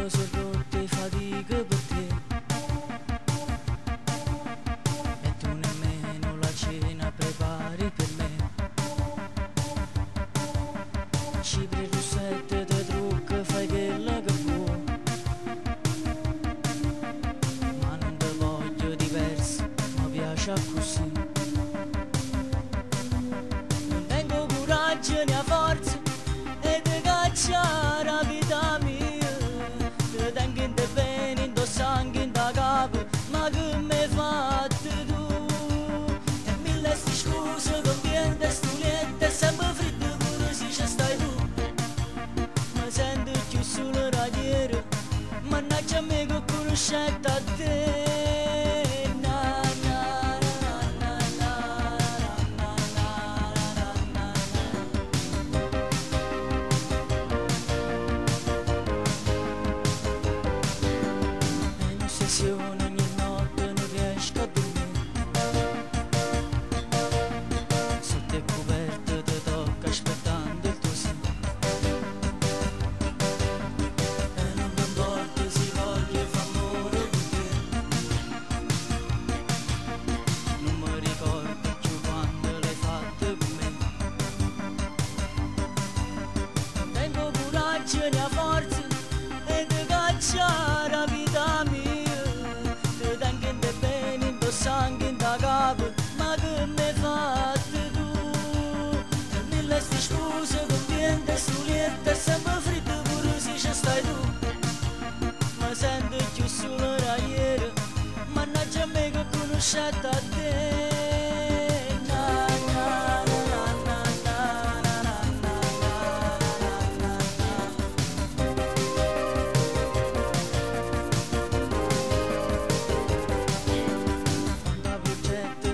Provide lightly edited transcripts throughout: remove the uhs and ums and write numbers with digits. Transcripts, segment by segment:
mi sono rotte fatiche per te e tu nemmeno la cena prepari per me. Cipri e russette di trucco fai quella che vuoi, ma non te voglio diverso, mi piace così. Non tengo coraggio né forza e ti cacciare la vita mia, ti tengo in te bene, in tuo sangue, in da capo, ma che mi hai fatto tu? E mille sti scuse con niente studiette, sempre freddo pure se ci stai tu. Mi sento più solo radiere, mannaggia a me che conoscete a te. Ogni notte non riesco a dormire, sotto il coperto ti tocca aspettando il tuo sì. E non mi importa se voglio far amore con te, non mi ricordo più quando l'hai fatto con me. Non tengo coraggio né forza e ti cacciare la vita mia, sangue in da capo, ma che mi hai fatto tu? E mille sti scuse con niente studiette, sempre freddo pure se ci stai tu. Mi sento più solo da ieri, mannaggia a me che conoscete a te.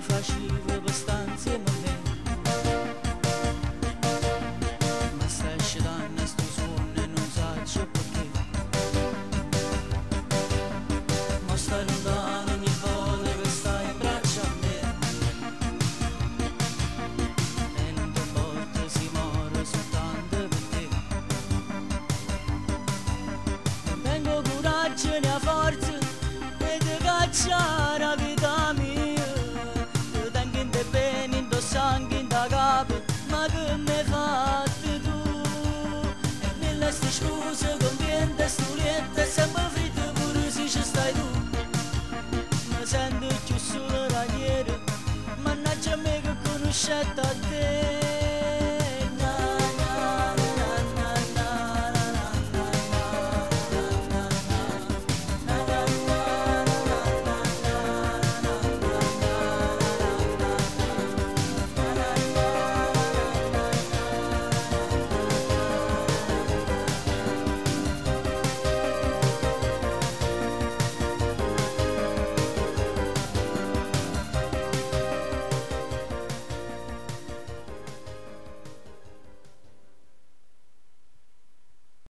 Facevo per stare insieme a me, ma stai scendendo sto suono e non so perché. Ma stai lontano ogni volta che stai in braccio a me, e non ti importa se muore soltanto per te. Non tengo coraggio né forza e ti cacciare la vita mia, sangue in da capo, ma che mi hai fatto tu? E mille sti scuse con niente studiette, sempre freddo pure se ci stai tu. Mi sento più solo da ieri, mannaggia a me che conoscete a te.